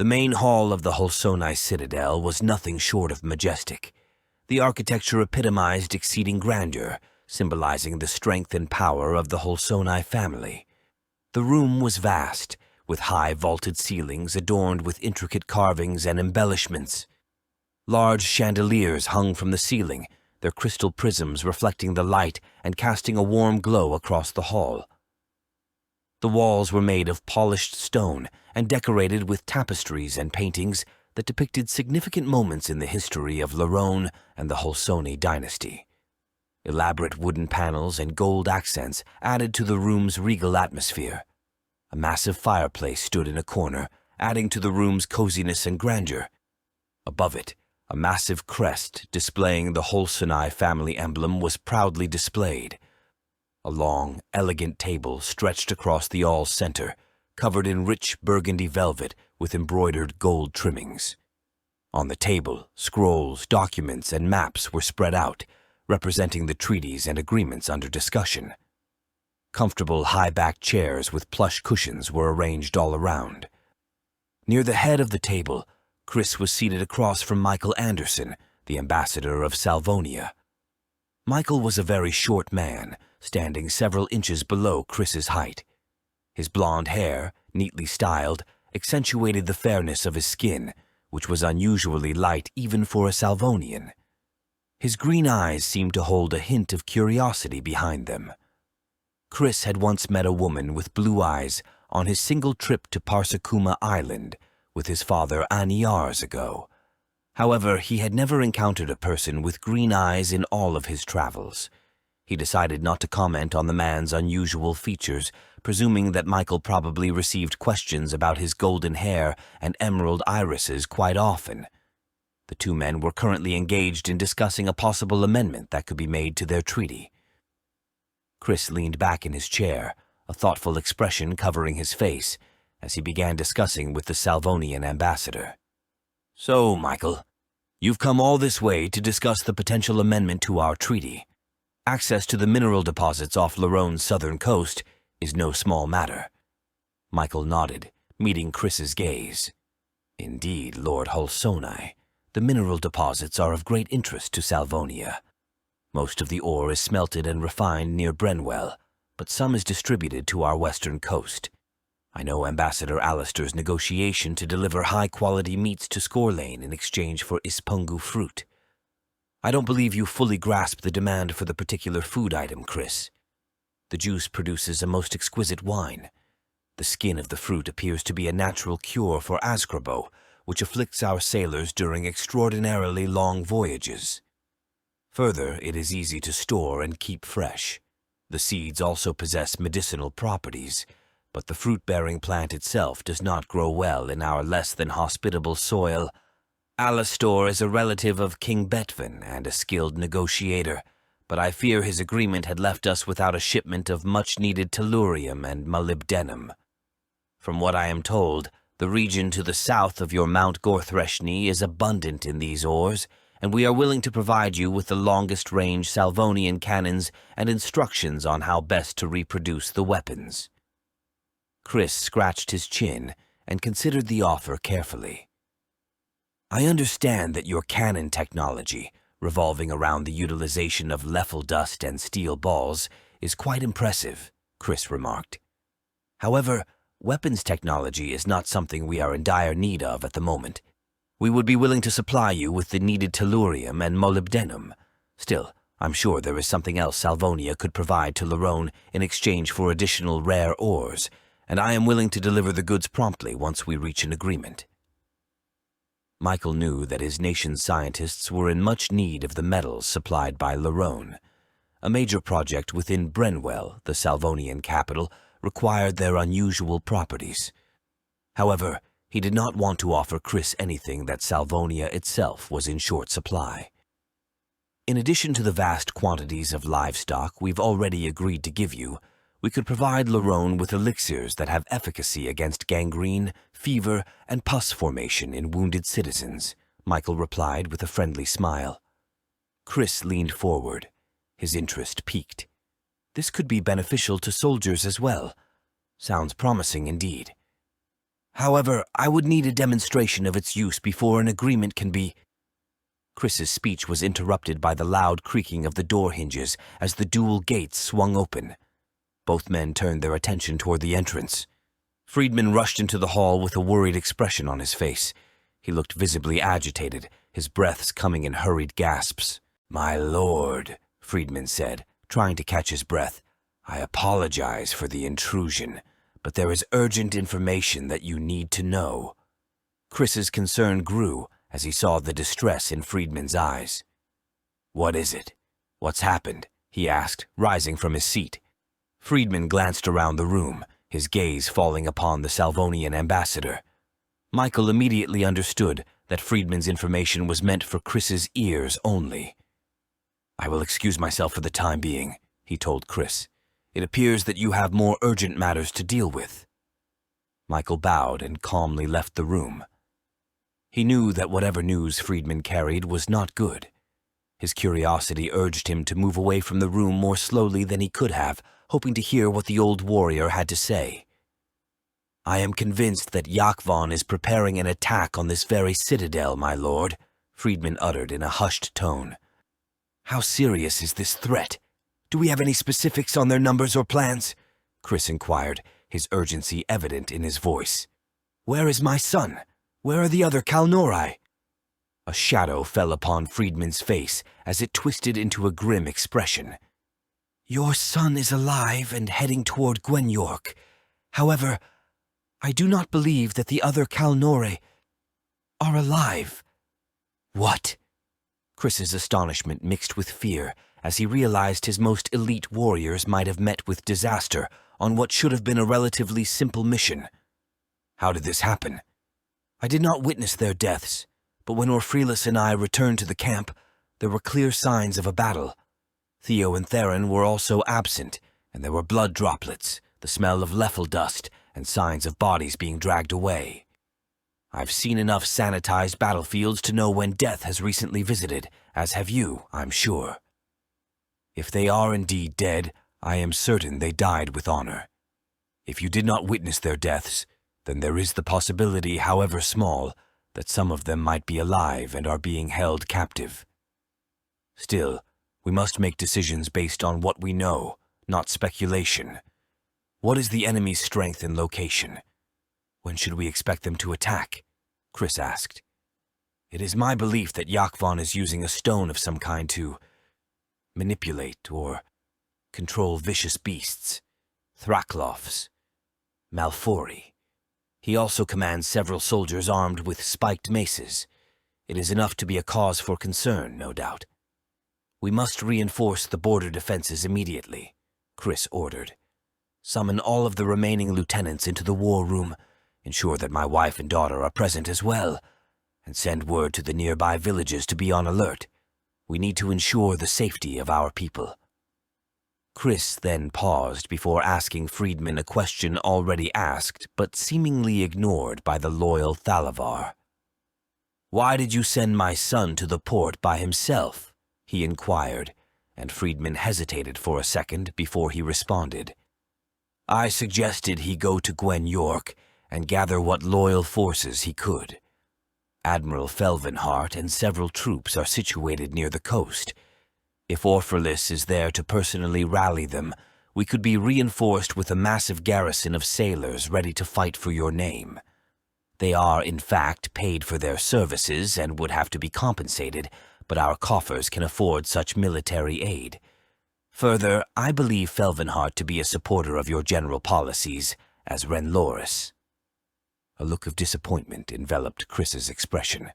The main hall of the Holsonae citadel was nothing short of majestic. The architecture epitomized exceeding grandeur, symbolizing the strength and power of the Holsonae family. The room was vast, with high vaulted ceilings adorned with intricate carvings and embellishments. Large chandeliers hung from the ceiling, their crystal prisms reflecting the light and casting a warm glow across the hall. The walls were made of polished stone and decorated with tapestries and paintings that depicted significant moments in the history of Laurone and the Holsonae dynasty. Elaborate wooden panels and gold accents added to the room's regal atmosphere. A massive fireplace stood in a corner, adding to the room's coziness and grandeur. Above it, a massive crest displaying the Holsonae family emblem was proudly displayed. A long, elegant table stretched across the hall's center, covered in rich burgundy velvet with embroidered gold trimmings. On the table, scrolls, documents, and maps were spread out, representing the treaties and agreements under discussion. Comfortable high-backed chairs with plush cushions were arranged all around. Near the head of the table, Kris was seated across from Michael Anderson, the ambassador of Salvonia. Michael was a very short man, standing several inches below Kris's height. His blonde hair, neatly styled, accentuated the fairness of his skin, which was unusually light even for a Salvonian. His green eyes seemed to hold a hint of curiosity behind them. Kris had once met a woman with blue eyes on his single trip to Parsakuma Island with his father years ago. However, he had never encountered a person with green eyes in all of his travels. He decided not to comment on the man's unusual features, presuming that Michael probably received questions about his golden hair and emerald irises quite often. The two men were currently engaged in discussing a possible amendment that could be made to their treaty. Kris leaned back in his chair, a thoughtful expression covering his face, as he began discussing with the Salvonian ambassador. "So, Michael, you've come all this way to discuss the potential amendment to our treaty. Access to the mineral deposits off Laurone's southern coast is no small matter." Michael nodded, meeting Kris's gaze. "Indeed, Lord Holsonae, the mineral deposits are of great interest to Salvonia. Most of the ore is smelted and refined near Brenwell, but some is distributed to our western coast. I know Ambassador Alistair's negotiation to deliver high-quality meats to Schorelane in exchange for Ispungu fruit. I don't believe you fully grasp the demand for the particular food item, Kris. The juice produces a most exquisite wine. The skin of the fruit appears to be a natural cure for askrabo, which afflicts our sailors during extraordinarily long voyages. Further, it is easy to store and keep fresh. The seeds also possess medicinal properties, but the fruit-bearing plant itself does not grow well in our less than hospitable soil. Alastor is a relative of King Betvin and a skilled negotiator, but I fear his agreement had left us without a shipment of much-needed tellurium and molybdenum. From what I am told, the region to the south of your Mount Gorthreshni is abundant in these ores, and we are willing to provide you with the longest-range Salvonian cannons and instructions on how best to reproduce the weapons." Kris scratched his chin and considered the offer carefully. "I understand that your cannon technology, revolving around the utilization of leffel dust and steel balls, is quite impressive," Kris remarked. "However, weapons technology is not something we are in dire need of at the moment. We would be willing to supply you with the needed tellurium and molybdenum. Still, I'm sure there is something else Salvonia could provide to Laurone in exchange for additional rare ores, and I am willing to deliver the goods promptly once we reach an agreement." Michael knew that his nation's scientists were in much need of the metals supplied by Laurone. A major project within Brenwell, the Salvonian capital, required their unusual properties. However, he did not want to offer Kris anything that Salvonia itself was in short supply. "In addition to the vast quantities of livestock we've already agreed to give you, we could provide Laurone with elixirs that have efficacy against gangrene, fever, and pus formation in wounded citizens," Michael replied with a friendly smile. Kris leaned forward, his interest piqued. This could be beneficial to soldiers as well. Sounds promising indeed. However, I would need a demonstration of its use before an agreement can be—" Kris's speech was interrupted by the loud creaking of the door hinges as the dual gates swung open. Both men turned their attention toward the entrance. Friedman rushed into the hall with a worried expression on his face. He looked visibly agitated, his breaths coming in hurried gasps. "My lord," Friedman said, trying to catch his breath, "I apologize for the intrusion, but there is urgent information that you need to know." Kris's concern grew as he saw the distress in Friedman's eyes. "What is it? What's happened?" he asked, rising from his seat. Friedman glanced around the room, his gaze falling upon the Salvonian ambassador. Michael immediately understood that Friedman's information was meant for Kris's ears only. "I will excuse myself for the time being," he told Kris. "It appears that you have more urgent matters to deal with." Michael bowed and calmly left the room. He knew that whatever news Friedman carried was not good. His curiosity urged him to move away from the room more slowly than he could have, hoping to hear what the old warrior had to say. "I am convinced that Yaqvon is preparing an attack on this very citadel, my lord," Friedman uttered in a hushed tone. "How serious is this threat? Do we have any specifics on their numbers or plans?" Kris inquired, his urgency evident in his voice. "Where is my son? Where are the other Kalnori?" A shadow fell upon Friedman's face as it twisted into a grim expression. "Your son is alive and heading toward Gwenyork. However, I do not believe that the other Kalnori are alive." "What?" Kris's astonishment mixed with fear as he realized his most elite warriors might have met with disaster on what should have been a relatively simple mission. "How did this happen?" "I did not witness their deaths, but when Orpheus and I returned to the camp, there were clear signs of a battle. Theo and Theron were also absent, and there were blood droplets, the smell of leffel dust, and signs of bodies being dragged away. I've seen enough sanitized battlefields to know when death has recently visited, as have you, I'm sure. If they are indeed dead, I am certain they died with honor. If you did not witness their deaths, then there is the possibility, however small, that some of them might be alive and are being held captive. Still, we must make decisions based on what we know, not speculation. What is the enemy's strength and location? When should we expect them to attack?" Kris asked. "It is my belief that Yaqvon is using a stone of some kind to manipulate or control vicious beasts, Thraklophs, Malfori. He also commands several soldiers armed with spiked maces. It is enough to be a cause for concern, no doubt. We must reinforce the border defenses immediately," Kris ordered. "Summon all of the remaining lieutenants into the war room, ensure that my wife and daughter are present as well, and send word to the nearby villages to be on alert. We need to ensure the safety of our people." Kris then paused before asking Friedman a question already asked but seemingly ignored by the loyal Thalavar. "Why did you send my son to the port by himself?" he inquired, and Friedman hesitated for a second before he responded. "I suggested he go to Gwenyork and gather what loyal forces he could. Admiral Felvenhart and several troops are situated near the coast. If Orpheus is there to personally rally them, we could be reinforced with a massive garrison of sailors ready to fight for your name. They are, in fact, paid for their services and would have to be compensated, but our coffers can afford such military aid. Further, I believe Felvenhart to be a supporter of your general policies, as Ren'Lorus." A look of disappointment enveloped Kris's expression.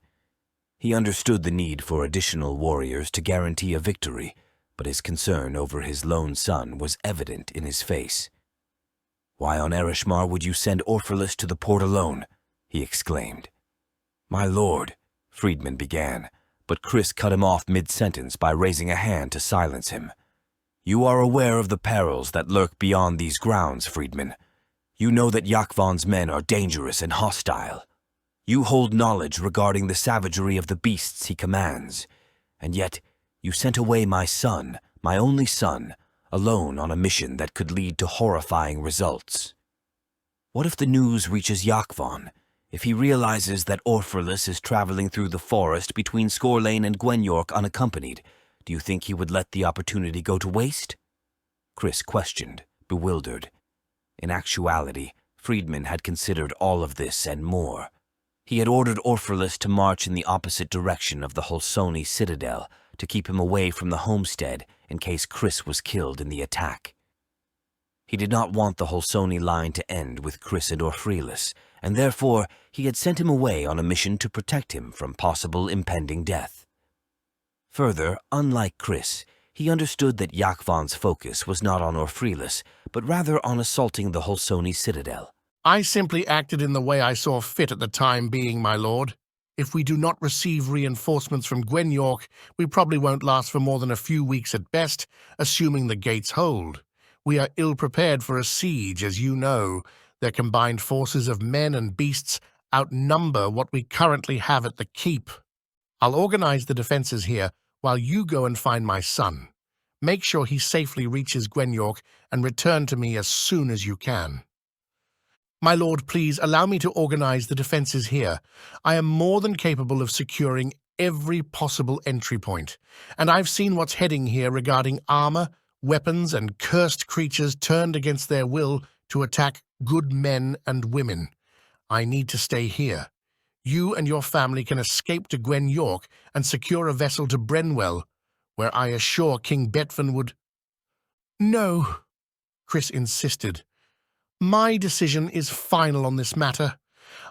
He understood the need for additional warriors to guarantee a victory, but his concern over his lone son was evident in his face. "Why on Erishmar would you send Orpheus to the port alone?" he exclaimed. "My lord," Friedman began, but Kris cut him off mid-sentence by raising a hand to silence him. "You are aware of the perils that lurk beyond these grounds, Friedman. You know that Yaqvon's men are dangerous and hostile. You hold knowledge regarding the savagery of the beasts he commands, and yet you sent away my son, my only son, alone on a mission that could lead to horrifying results." What if the news reaches Yaqvon? If he realizes that Orpheus is traveling through the forest between Schorelane and Gwenyork unaccompanied, do you think he would let the opportunity go to waste? Kris questioned, bewildered. In actuality, Friedman had considered all of this and more. He had ordered Orpheus to march in the opposite direction of the Holsonae citadel to keep him away from the homestead in case Kris was killed in the attack. He did not want the Holsonae line to end with Kris and Orpheus, and therefore he had sent him away on a mission to protect him from possible impending death. Further, unlike Kris, he understood that Yaqvon's focus was not on Orpheus, but rather on assaulting the Holsonae citadel. I simply acted in the way I saw fit at the time being, my lord. If we do not receive reinforcements from Gwenyork, we probably won't last for more than a few weeks at best, assuming the gates hold. We are ill-prepared for a siege, as you know. Their combined forces of men and beasts outnumber what we currently have at the keep. I'll organize the defenses here while you go and find my son. Make sure he safely reaches Gwenyork and return to me as soon as you can. My lord, please allow me to organize the defenses here. I am more than capable of securing every possible entry point, and I've seen what's heading here regarding armor, weapons, and cursed creatures turned against their will to attack good men and women. I need to stay here. You and your family can escape to Gwenyork and secure a vessel to Brenwell, where I assure King Betfan would— No, Kris insisted. My decision is final on this matter.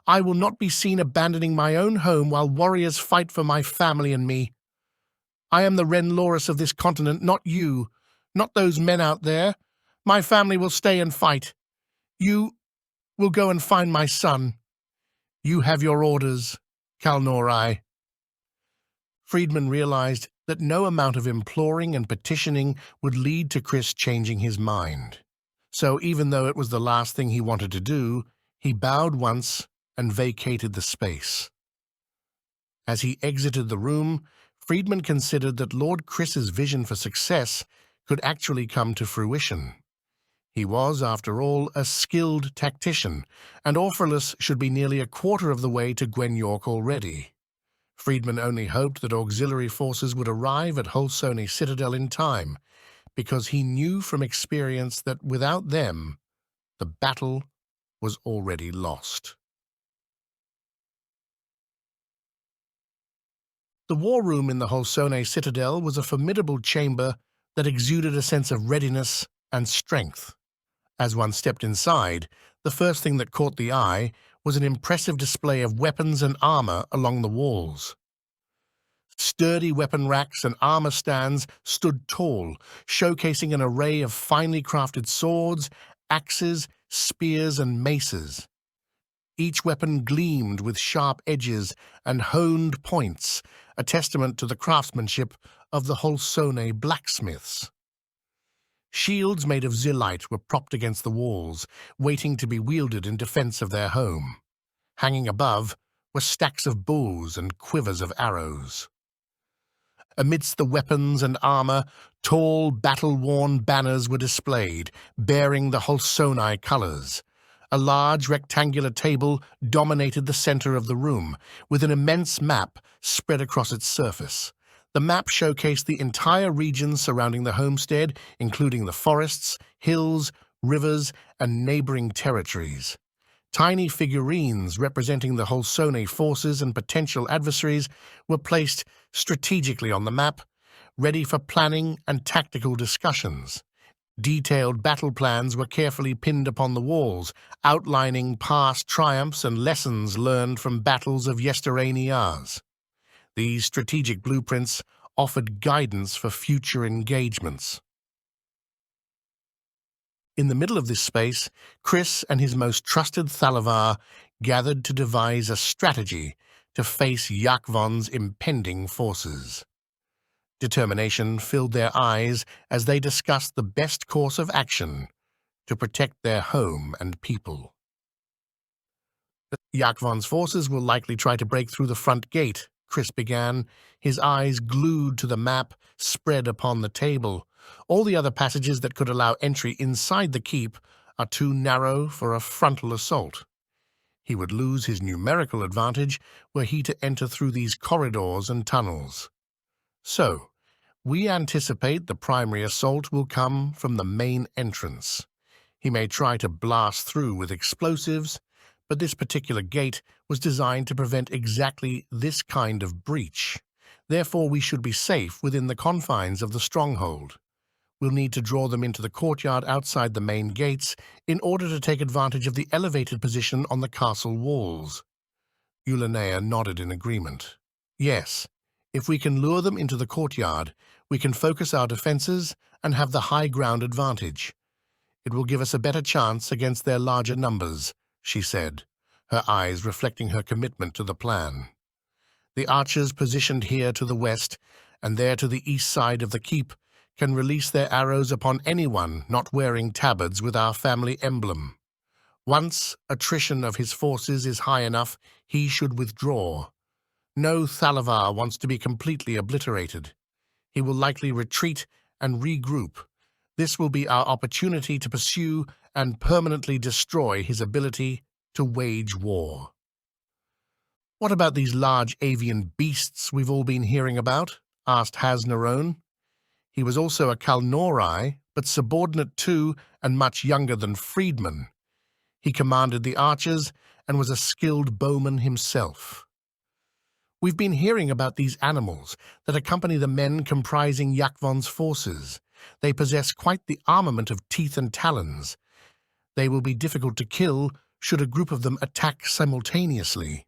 I will not be seen abandoning my own home while warriors fight for my family and me. I am the Ren'Lorus of this continent, not you, not those men out there. My family will stay and fight. You will go and find my son. You have your orders, Kalnorai. Friedman realized that no amount of imploring and petitioning would lead to Kris changing his mind. So even though it was the last thing he wanted to do, he bowed once and vacated the space. As he exited the room, Friedman considered that Lord Kris's vision for success could actually come to fruition. He was, after all, a skilled tactician, and Orpheus should be nearly a quarter of the way to Gwenyork already. Friedman only hoped that auxiliary forces would arrive at Holsonae Citadel in time, because he knew from experience that without them, the battle was already lost. The war room in the Holsonae Citadel was a formidable chamber that exuded a sense of readiness and strength. As one stepped inside, the first thing that caught the eye was an impressive display of weapons and armor along the walls. Sturdy weapon racks and armor stands stood tall, showcasing an array of finely crafted swords, axes, spears, and maces. Each weapon gleamed with sharp edges and honed points, a testament to the craftsmanship of the Holsonae blacksmiths. Shields made of zeolite were propped against the walls, waiting to be wielded in defense of their home. Hanging above were stacks of bows and quivers of arrows. Amidst the weapons and armor, tall, battle-worn banners were displayed, bearing the Holsonae colors. A large rectangular table dominated the center of the room, with an immense map spread across its surface. The map showcased the entire region surrounding the homestead, including the forests, hills, rivers, and neighboring territories. Tiny figurines representing the Holsonae forces and potential adversaries were placed strategically on the map, ready for planning and tactical discussions. Detailed battle plans were carefully pinned upon the walls, outlining past triumphs and lessons learned from battles of yesteryear years. These strategic blueprints offered guidance for future engagements. In the middle of this space, Kris and his most trusted Thalavar gathered to devise a strategy to face Yaqvon's impending forces. Determination filled their eyes as they discussed the best course of action to protect their home and people. Yaqvon's forces will likely try to break through the front gate, Kris began, his eyes glued to the map spread upon the table. All the other passages that could allow entry inside the keep are too narrow for a frontal assault. He would lose his numerical advantage were he to enter through these corridors and tunnels. So, we anticipate the primary assault will come from the main entrance. He may try to blast through with explosives, but this particular gate was designed to prevent exactly this kind of breach. Therefore, we should be safe within the confines of the stronghold. We'll need to draw them into the courtyard outside the main gates in order to take advantage of the elevated position on the castle walls. Schorelane nodded in agreement. Yes, if we can lure them into the courtyard, we can focus our defenses and have the high ground advantage. It will give us a better chance against their larger numbers, she said, her eyes reflecting her commitment to the plan. The archers positioned here to the west and there to the east side of the keep can release their arrows upon anyone not wearing tabards with our family emblem. Once attrition of his forces is high enough, he should withdraw. No Thalavar wants to be completely obliterated. He will likely retreat and regroup. This will be our opportunity to pursue and permanently destroy his ability to wage war. "What about these large avian beasts we've all been hearing about?" asked Laurone. He was also a Kalnori, but subordinate to and much younger than freedman. He commanded the archers and was a skilled bowman himself. "We've been hearing about these animals that accompany the men comprising Yaqvon's forces. They possess quite the armament of teeth and talons. They will be difficult to kill should a group of them attack simultaneously."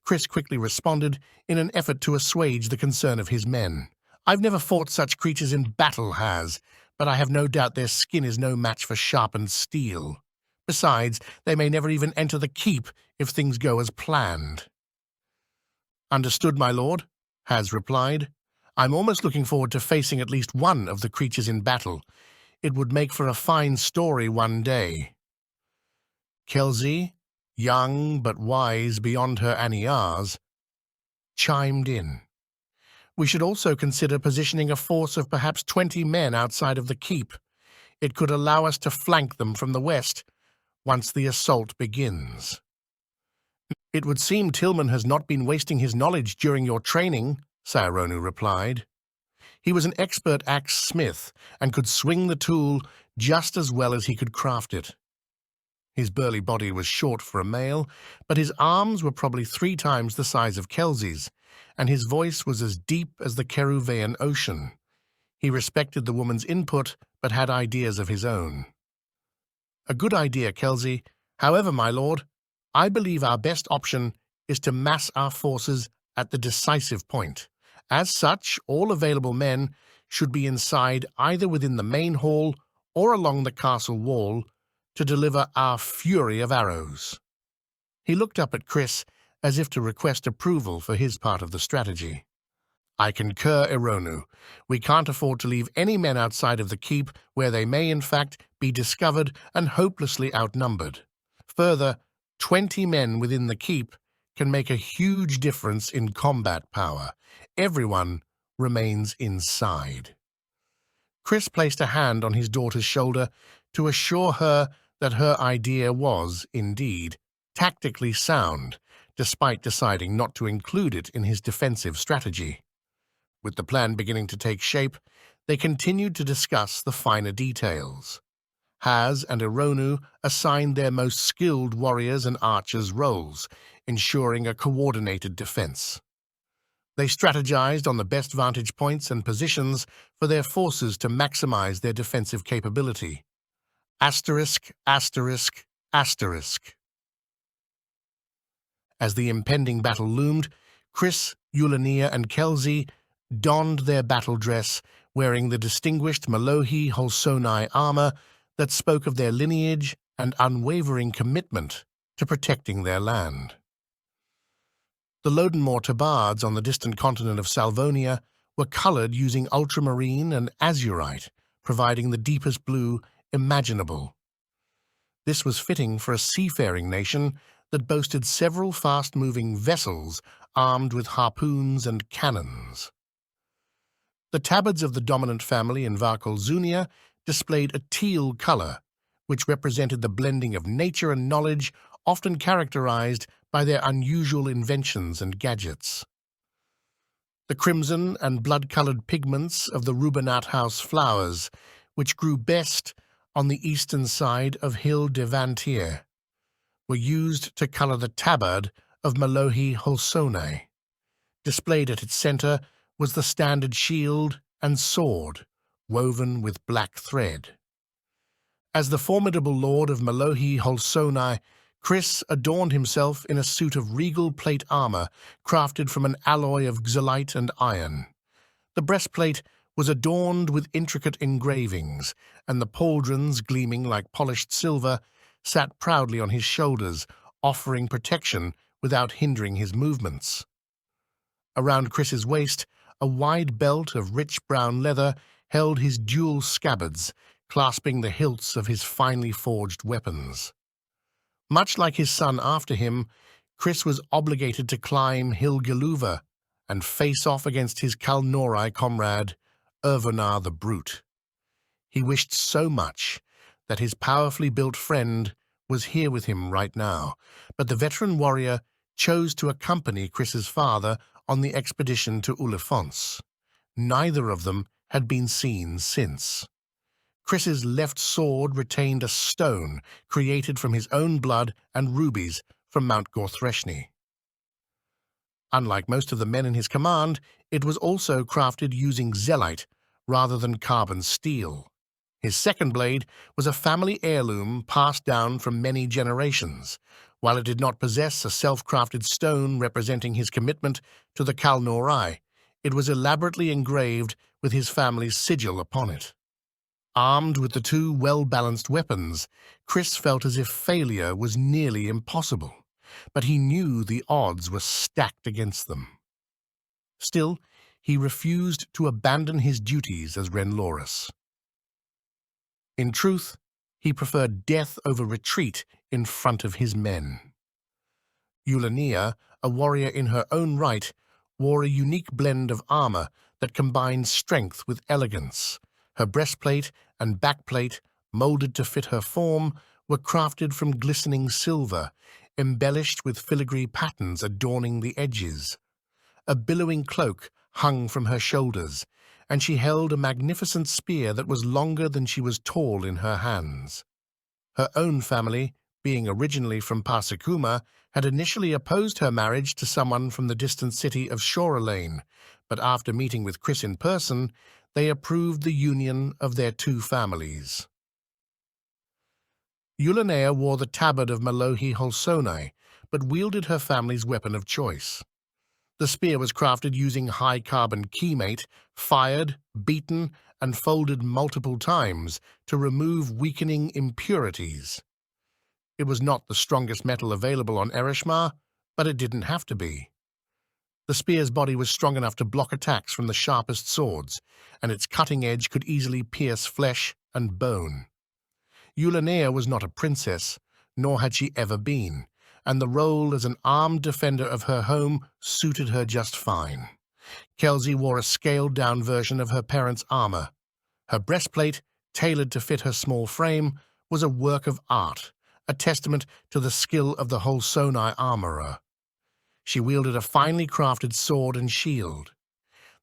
Kris quickly responded in an effort to assuage the concern of his men. "I've never fought such creatures in battle, but I have no doubt their skin is no match for sharpened steel. Besides, they may never even enter the keep if things go as planned." "Understood, my lord," replied. "I'm almost looking forward to facing at least one of the creatures in battle. It would make for a fine story one day." Kelzi, young but wise beyond her aniars, chimed in. "We should also consider positioning a force of perhaps 20 men outside of the keep. It could allow us to flank them from the west once the assault begins." "It would seem Tillman has not been wasting his knowledge during your training," Laurone replied. "He was an expert axe smith and could swing the tool just as well as he could craft it. His burly body was short for a male, but his arms were probably 3 times the size of Kelzi's, and his voice was as deep as the Keruvean Ocean. He respected the woman's input, but had ideas of his own." "A good idea, Kelzi. However, my lord, I believe our best option is to mass our forces at the decisive point. As such, all available men should be inside either within the main hall or along the castle wall to deliver our fury of arrows." He looked up at Kris as if to request approval for his part of the strategy. "I concur, Eronu. We can't afford to leave any men outside of the keep where they may, in fact, be discovered and hopelessly outnumbered. Further, 20 men within the keep can make a huge difference in combat power. Everyone remains inside." Kris placed a hand on his daughter's shoulder to assure her that her idea was, indeed, tactically sound, despite deciding not to include it in his defensive strategy. With the plan beginning to take shape, they continued to discuss the finer details. Haz and Eronu assigned their most skilled warriors and archers roles, ensuring a coordinated defense. They strategized on the best vantage points and positions for their forces to maximize their defensive capability. Asterisk, asterisk, asterisk. As the impending battle loomed, Kris, Schorelane, and Kelzi donned their battle dress, wearing the distinguished Malohi Holsonae armor that spoke of their lineage and unwavering commitment to protecting their land. The Lodenmore tabards on the distant continent of Salvonia were colored using ultramarine and azurite, providing the deepest blue imaginable. This was fitting for a seafaring nation that boasted several fast-moving vessels armed with harpoons and cannons. The tabards of the dominant family in Var'Kolzunia displayed a teal color, which represented the blending of nature and knowledge, often characterized by their unusual inventions and gadgets. The crimson and blood-colored pigments of the Rubinat house flowers, which grew best on the eastern side of Hill de Vantier, were used to color the tabard of Malohi Holsonae. Displayed at its center was the standard shield and sword, woven with black thread. As the formidable lord of Malohi Holsonae, Kris adorned himself in a suit of regal plate armor crafted from an alloy of xylite and iron. The breastplate was adorned with intricate engravings, and the pauldrons, gleaming like polished silver, sat proudly on his shoulders, offering protection without hindering his movements. Around Kris's waist, a wide belt of rich brown leather held his dual scabbards, clasping the hilts of his finely forged weapons. Much like his son after him, Kris was obligated to climb Hill Geluva and face off against his Kalnorai comrade, Urvonar the Brute. He wished so much that his powerfully built friend was here with him right now, but the veteran warrior chose to accompany Kris's father on the expedition to Ulefons. Neither of them had been seen since. Kris's left sword retained a stone created from his own blood and rubies from Mount Gorthreshni. Unlike most of the men in his command, it was also crafted using zeolite rather than carbon steel. His second blade was a family heirloom passed down from many generations. While it did not possess a self-crafted stone representing his commitment to the Kalnorai, it was elaborately engraved with his family's sigil upon it. Armed with the two well-balanced weapons, Kris felt as if failure was nearly impossible, but he knew the odds were stacked against them. Still, he refused to abandon his duties as Ren'Lorus. In truth, he preferred death over retreat in front of his men. Eulania, a warrior in her own right, wore a unique blend of armor that combined strength with elegance. Her breastplate and backplate, molded to fit her form, were crafted from glistening silver, embellished with filigree patterns adorning the edges. A billowing cloak hung from her shoulders, and she held a magnificent spear that was longer than she was tall in her hands. Her own family, being originally from Parsakuma, had initially opposed her marriage to someone from the distant city of Schorelane, but after meeting with Kris in person, they approved the union of their two families. Eulania wore the tabard of Malohi Holsonae, but wielded her family's weapon of choice. The spear was crafted using high-carbon keymate, fired, beaten, and folded multiple times to remove weakening impurities. It was not the strongest metal available on Ereshkigal, but it didn't have to be. The spear's body was strong enough to block attacks from the sharpest swords, and its cutting edge could easily pierce flesh and bone. Eulania was not a princess, nor had she ever been, and the role as an armed defender of her home suited her just fine. Kelsey wore a scaled-down version of her parents' armor. Her breastplate, tailored to fit her small frame, was a work of art, a testament to the skill of the Holsonae armorer. She wielded a finely crafted sword and shield.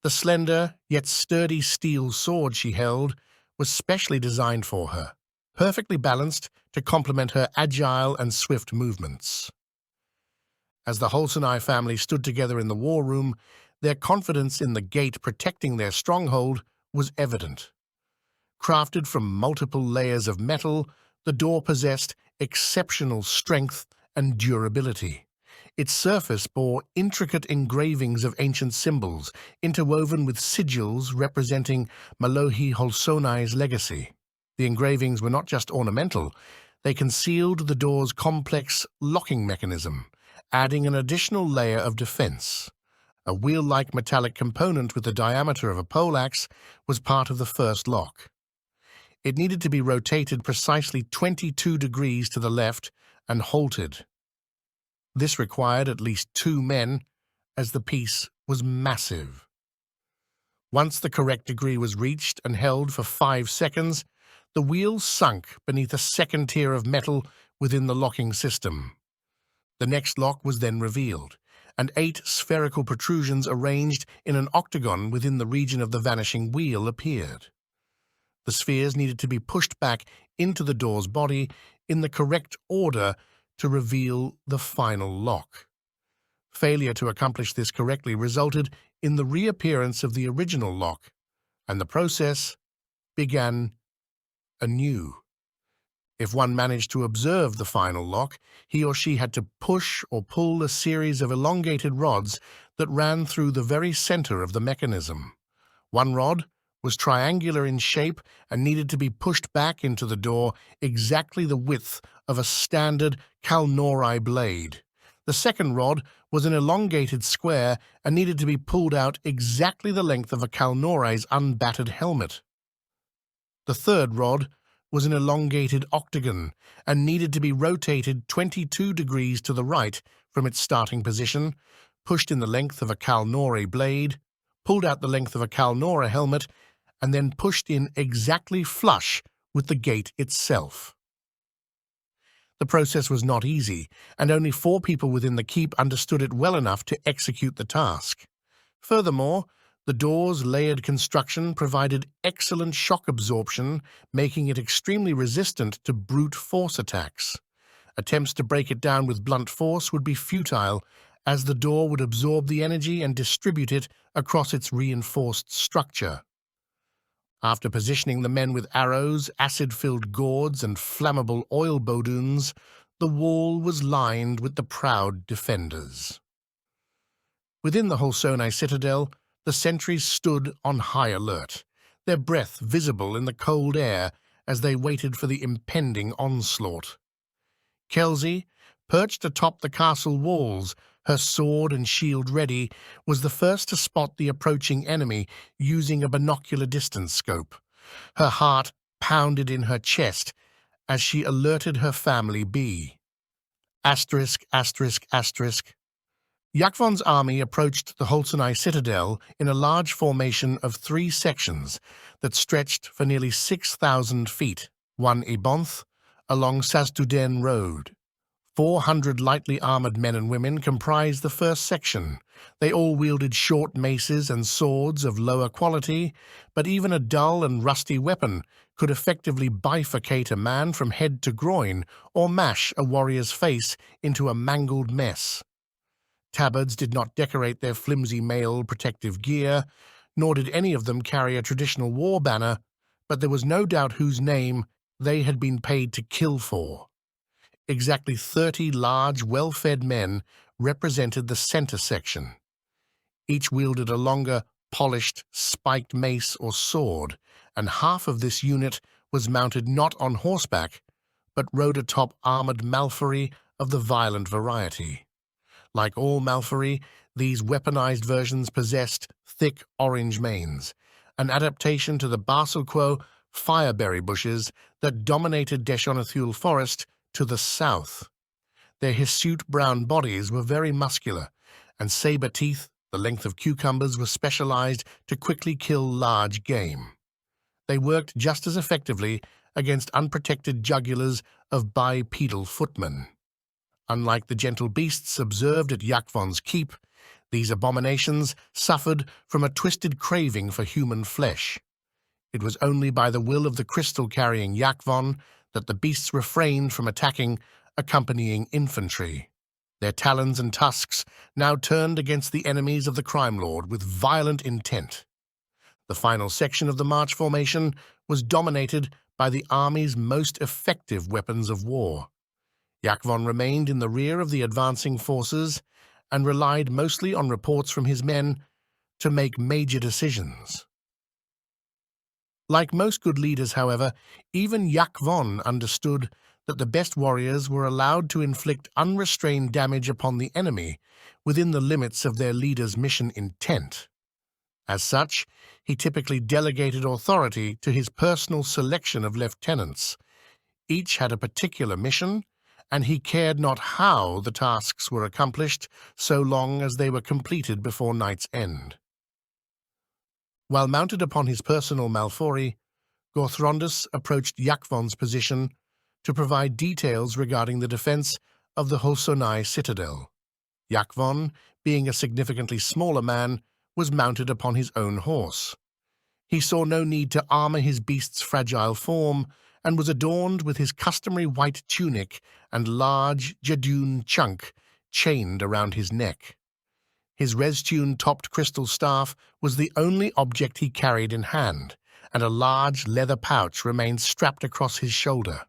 The slender, yet sturdy steel sword she held was specially designed for her, perfectly balanced to complement her agile and swift movements. As the Holsonae family stood together in the war room, their confidence in the gate protecting their stronghold was evident. Crafted from multiple layers of metal, the door possessed exceptional strength and durability. Its surface bore intricate engravings of ancient symbols, interwoven with sigils representing Malohi Holsonae's legacy. The engravings were not just ornamental, they concealed the door's complex locking mechanism, adding an additional layer of defense. A wheel-like metallic component with the diameter of a poleaxe was part of the first lock. It needed to be rotated precisely 22 degrees to the left and halted. This required at least 2 men, as the piece was massive. Once the correct degree was reached and held for 5 seconds, The wheels sunk beneath a second tier of metal within the locking system. The next lock was then revealed, and 8 spherical protrusions arranged in an octagon within the region of the vanishing wheel appeared. The spheres needed to be pushed back into the door's body in the correct order to reveal the final lock. Failure to accomplish this correctly resulted in the reappearance of the original lock, and the process began anew. If one managed to observe the final lock, he or she had to push or pull a series of elongated rods that ran through the very center of the mechanism. One rod was triangular in shape and needed to be pushed back into the door exactly the width of a standard Kalnori blade. The second rod was an elongated square and needed to be pulled out exactly the length of a Kalnori's unbattered helmet. The third rod was an elongated octagon and needed to be rotated 22 degrees to the right from its starting position, pushed in the length of a Kalnori blade, pulled out the length of a Kalnori helmet, and then pushed in exactly flush with the gate itself. The process was not easy, and only 4 people within the keep understood it well enough to execute the task. Furthermore, the door's layered construction provided excellent shock absorption, making it extremely resistant to brute force attacks. Attempts to break it down with blunt force would be futile, as the door would absorb the energy and distribute it across its reinforced structure. After positioning the men with arrows, acid-filled gourds, and flammable oil bodoons, the wall was lined with the proud defenders. Within the Holsonae citadel, the sentries stood on high alert, their breath visible in the cold air as they waited for the impending onslaught. Kelsey, perched atop the castle walls, her sword and shield ready, was the first to spot the approaching enemy using a binocular distance scope. Her heart pounded in her chest as she alerted her family B. Asterisk, asterisk, asterisk. Yaqvon's army approached the Holsonae citadel in a large formation of 3 sections that stretched for nearly 6,000 feet, 1 ibonth, along Sastuden Road. 400 lightly armored men and women comprised the first section. They all wielded short maces and swords of lower quality, but even a dull and rusty weapon could effectively bifurcate a man from head to groin or mash a warrior's face into a mangled mess. Tabards did not decorate their flimsy mail protective gear, nor did any of them carry a traditional war banner, but there was no doubt whose name they had been paid to kill for. Exactly 30 large, well-fed men represented the center section. Each wielded a longer, polished, spiked mace or sword, and half of this unit was mounted not on horseback, but rode atop armored malfari of the violent variety. Like all malfari, these weaponized versions possessed thick orange manes, an adaptation to the Barselquo fireberry bushes that dominated Deshonathul Forest to the south. Their hirsute brown bodies were very muscular, and saber teeth, the length of cucumbers, were specialized to quickly kill large game. They worked just as effectively against unprotected jugulars of bipedal footmen. Unlike the gentle beasts observed at Yaqvon's keep, these abominations suffered from a twisted craving for human flesh. It was only by the will of the crystal-carrying Yaqvon that the beasts refrained from attacking accompanying infantry. Their talons and tusks now turned against the enemies of the crime lord with violent intent. The final section of the march formation was dominated by the army's most effective weapons of war. Yaqvon remained in the rear of the advancing forces and relied mostly on reports from his men to make major decisions. Like most good leaders, however, even Yaqvon understood that the best warriors were allowed to inflict unrestrained damage upon the enemy within the limits of their leader's mission intent. As such, he typically delegated authority to his personal selection of lieutenants. Each had a particular mission, and he cared not how the tasks were accomplished so long as they were completed before night's end. While mounted upon his personal malfori, Gorthrondus approached Yaqvon's position to provide details regarding the defense of the Holsonae citadel. Yaqvon, being a significantly smaller man, was mounted upon his own horse. He saw no need to armor his beast's fragile form and was adorned with his customary white tunic and large jadun chunk chained around his neck. His res-tune-topped crystal staff was the only object he carried in hand, and a large leather pouch remained strapped across his shoulder.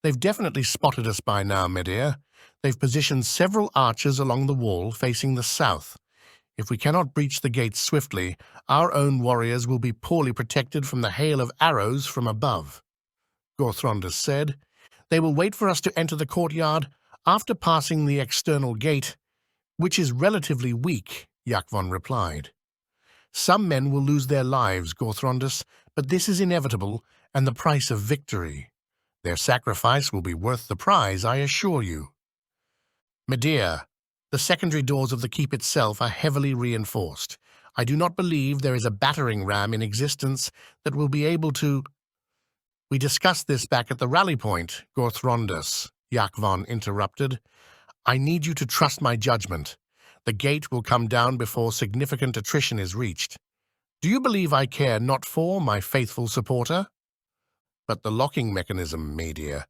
"They've definitely spotted us by now, Medir. They've positioned several archers along the wall facing the south. If we cannot breach the gates swiftly, our own warriors will be poorly protected from the hail of arrows from above," Gorthrondus said. "They will wait for us to enter the courtyard after passing the external gate, which is relatively weak," Yaqvon replied. "Some men will lose their lives, Gorthrondus, but this is inevitable and the price of victory. Their sacrifice will be worth the prize, I assure you." "Medir, the secondary doors of the keep itself are heavily reinforced. I do not believe there is a battering ram in existence that will be able to—" "We discussed this back at the rally point, Gorthrondus," Yaqvon interrupted. "I need you to trust my judgment. The gate will come down before significant attrition is reached. Do you believe I care not for my faithful supporter?" "But the locking mechanism, Medir,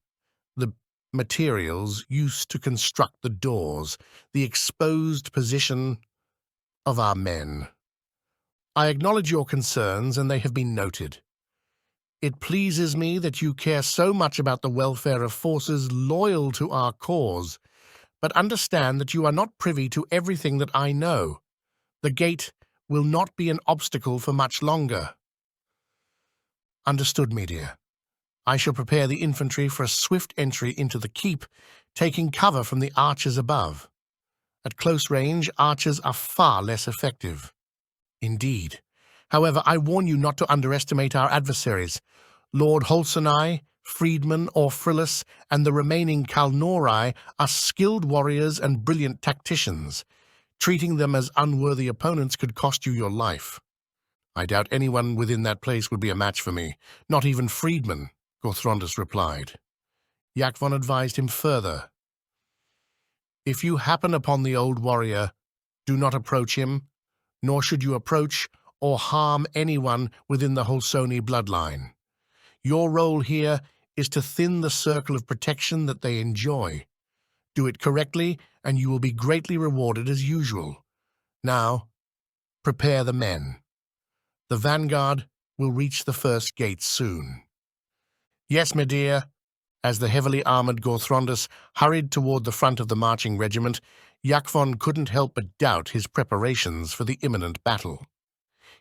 the materials used to construct the doors, the exposed position of our men. I acknowledge your concerns, and they have been noted. It pleases me that you care so much about the welfare of forces loyal to our cause, but understand that you are not privy to everything that I know. The gate will not be an obstacle for much longer." "Understood, Medir. I shall prepare the infantry for a swift entry into the keep, taking cover from the archers above. At close range, archers are far less effective." "Indeed. However, I warn you not to underestimate our adversaries. Lord Holsonae, Freedman, Orfrilus, and the remaining Kalnori are skilled warriors and brilliant tacticians. Treating them as unworthy opponents could cost you your life." "I doubt anyone within that place would be a match for me, not even Freedman," Gorthrondus replied. Yaqvon advised him further. "If you happen upon the old warrior, do not approach him, nor should you approach or harm anyone within the Holsonae bloodline. Your role here is to thin the circle of protection that they enjoy. Do it correctly, and you will be greatly rewarded as usual. Now, prepare the men. The vanguard will reach the first gate soon." "Yes, Medir." As the heavily armored Gorthrondus hurried toward the front of the marching regiment, Yaqvon couldn't help but doubt his preparations for the imminent battle.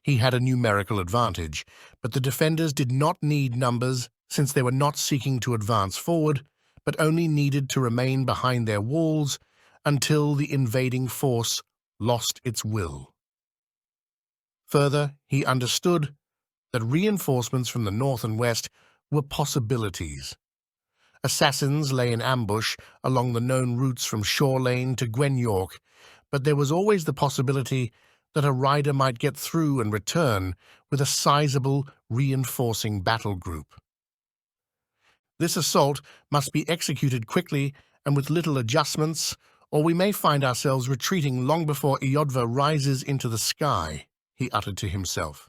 He had a numerical advantage, but the defenders did not need numbers since they were not seeking to advance forward, but only needed to remain behind their walls until the invading force lost its will. Further, he understood that reinforcements from the north and west were possibilities. Assassins lay in ambush along the known routes from Schorelane to Gwenyork, but there was always the possibility that a rider might get through and return with a sizable reinforcing battle group. This assault must be executed quickly and with little adjustments, or we may find ourselves retreating long before Iodva rises into the sky, he uttered to himself.